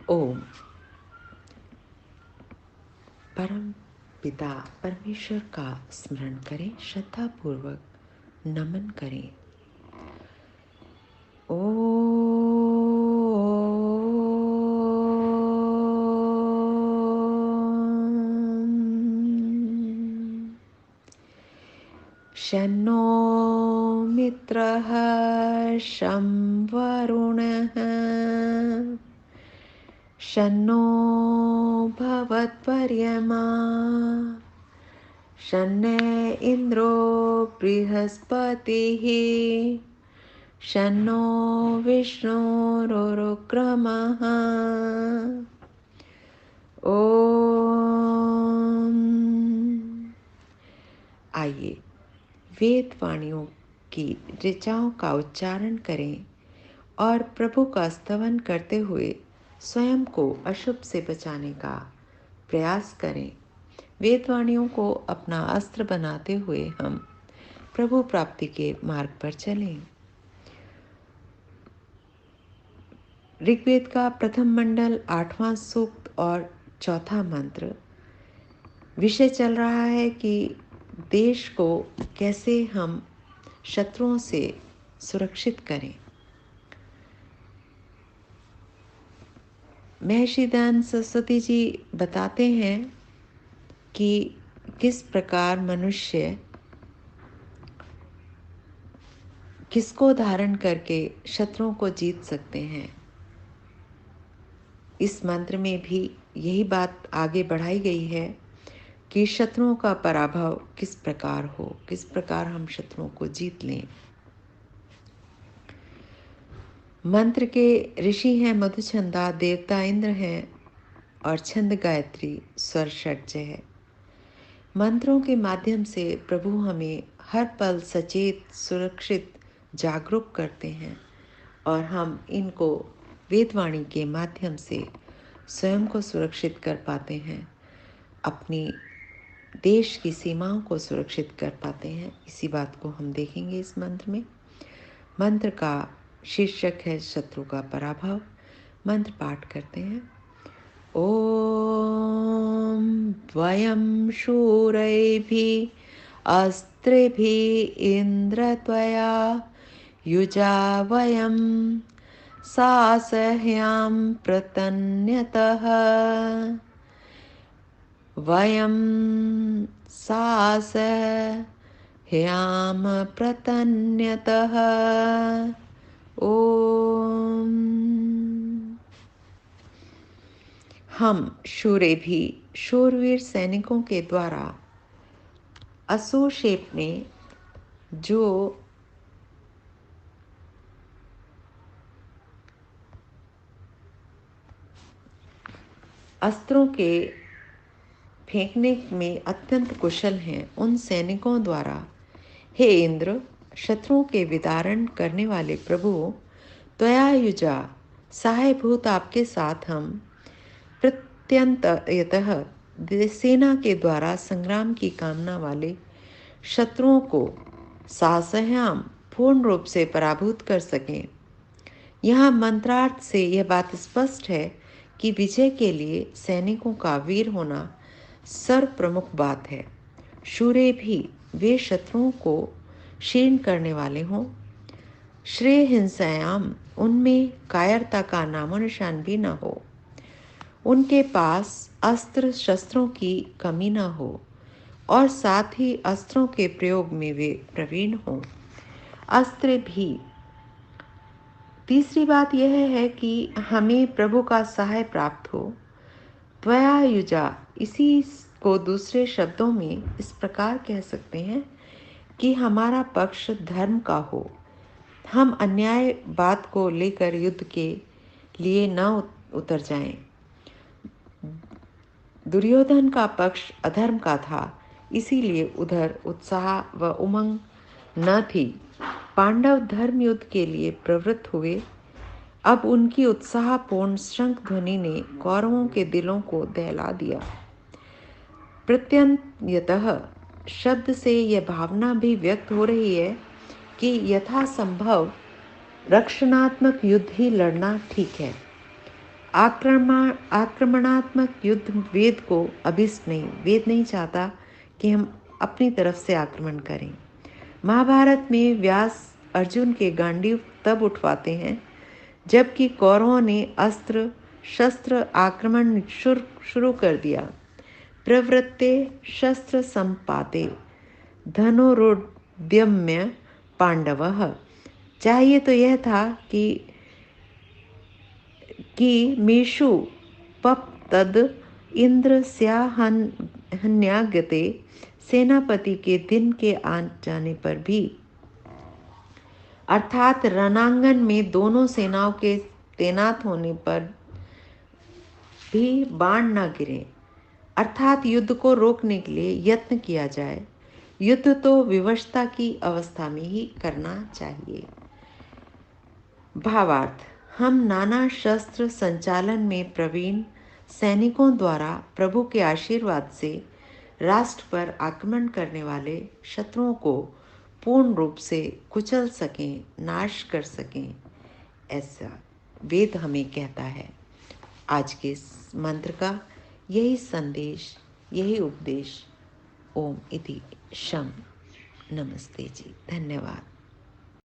ओम। परम पिता परमेश्वर का स्मरण करें, श्रद्धा पूर्वक नमन करें। शन्नो मित्रः शं वरुणः शन्नो भवत्पर्यमा शन्नो इन्द्रो बृहस्पतिः शन्नो विष्णुरुक्रमः। ओम। आइए वेद वाणियों की ऋचाओं का उच्चारण करें और प्रभु का स्तवन करते हुए स्वयं को अशुभ से बचाने का प्रयास करें। वेदवाणियों को अपना अस्त्र बनाते हुए हम प्रभु प्राप्ति के मार्ग पर चलें। ऋग्वेद का प्रथम मंडल 8वां सूक्त और चौथा मंत्र। विषय चल रहा है कि देश को कैसे हम शत्रुओं से सुरक्षित करें। महर्षि दयानंद सरस्वती जी बताते हैं कि किस प्रकार मनुष्य किसको धारण करके शत्रुओं को जीत सकते हैं। इस मंत्र में भी यही बात आगे बढ़ाई गई है कि शत्रुओं का पराभव किस प्रकार हो, किस प्रकार हम शत्रुओं को जीत लें। मंत्र के ऋषि हैं मधुछंदा, देवता इंद्र हैं और छंद गायत्री स्वर षड्ज है। मंत्रों के माध्यम से प्रभु हमें हर पल सचेत, सुरक्षित, जागरूक करते हैं और हम इनको वेदवाणी के माध्यम से स्वयं को सुरक्षित कर पाते हैं, अपनी देश की सीमाओं को सुरक्षित कर पाते हैं। इसी बात को हम देखेंगे इस मंत्र में। मंत्र का शीर्षक है शत्रु का पराभव। मंत्र पाठ करते हैं। ओम वयं शूरैभिः अस्त्रेभिः इन्द्र त्वया युजा वयं सासह्यां प्रतन्यतः वयं सासह्यां प्रतन्यतः। ओम। हम शूरेभी शूरवीर सैनिकों के द्वारा असुरक्षेप में जो अस्त्रों के फेंकने में अत्यंत कुशल हैं, उन सैनिकों द्वारा हे इंद्र, शत्रुओं के विदारण करने वाले प्रभु, त्वया युजा सहायभूत आपके साथ हम प्रत्यंतयतः सेना के द्वारा संग्राम की कामना वाले शत्रुओं को सासह्याम पूर्ण रूप से पराभूत कर सकें। यहाँ मंत्रार्थ से यह बात स्पष्ट है कि विजय के लिए सैनिकों का वीर होना सर्व प्रमुख बात है। शूरे भी वे शत्रुओं को क्षीण करने वाले हों। श्रेय हिंसायाम उनमें कायरता का नामो निशान भी न हो। उनके पास अस्त्र शस्त्रों की कमी न हो और साथ ही अस्त्रों के प्रयोग में वे प्रवीण हों। अस्त्र भी। तीसरी बात यह है कि हमें प्रभु का सहाय प्राप्त हो। त्वया युजा, इसी को दूसरे शब्दों में इस प्रकार कह सकते हैं कि हमारा पक्ष धर्म का हो। हम अन्याय बात को लेकर युद्ध के लिए न उतर जाएं। दुर्योधन का पक्ष अधर्म का था, इसीलिए उधर उत्साह व उमंग न थी। पांडव धर्म युद्ध के लिए प्रवृत्त हुए। अब उनकी उत्साहपूर्ण शंख ध्वनि ने कौरवों के दिलों को दहला दिया। प्रत्यंतयतः शब्द से यह भावना भी व्यक्त हो रही है कि यथासंभव रक्षणात्मक युद्ध ही लड़ना ठीक है। आक्रमणात्मक युद्ध वेद को अभिष्ट नहीं, वेद नहीं चाहता कि हम अपनी तरफ से आक्रमण करें। महाभारत में व्यास अर्जुन के गांडीव तब उठवाते हैं जबकि कौरवों ने अस्त्र शस्त्र आक्रमण शुरू कर दिया। प्रवृत्ते शस्त्र संपाते धनुरुद्यम्य पांडवः। चाहिए तो यह था कि मीषु पप तद इंद्र स्याहन्यागते। सेनापति के दिन के आ जाने पर भी, अर्थात रणांगन में दोनों सेनाओं के तैनात होने पर भी बाण न गिरे, अर्थात युद्ध को रोकने के लिए यत्न किया जाए। युद्ध तो विवशता की अवस्था में ही करना चाहिए। भावार्थ: हम नाना शस्त्र संचालन में प्रवीण सैनिकों द्वारा प्रभु के आशीर्वाद से राष्ट्र पर आक्रमण करने वाले शत्रुओं को पूर्ण रूप से कुचल सकें, नाश कर सकें, ऐसा वेद हमें कहता है। आज के इस मंत्र का यही संदेश, यही उपदेश। ओम इति शम। नमस्ते जी, धन्यवाद।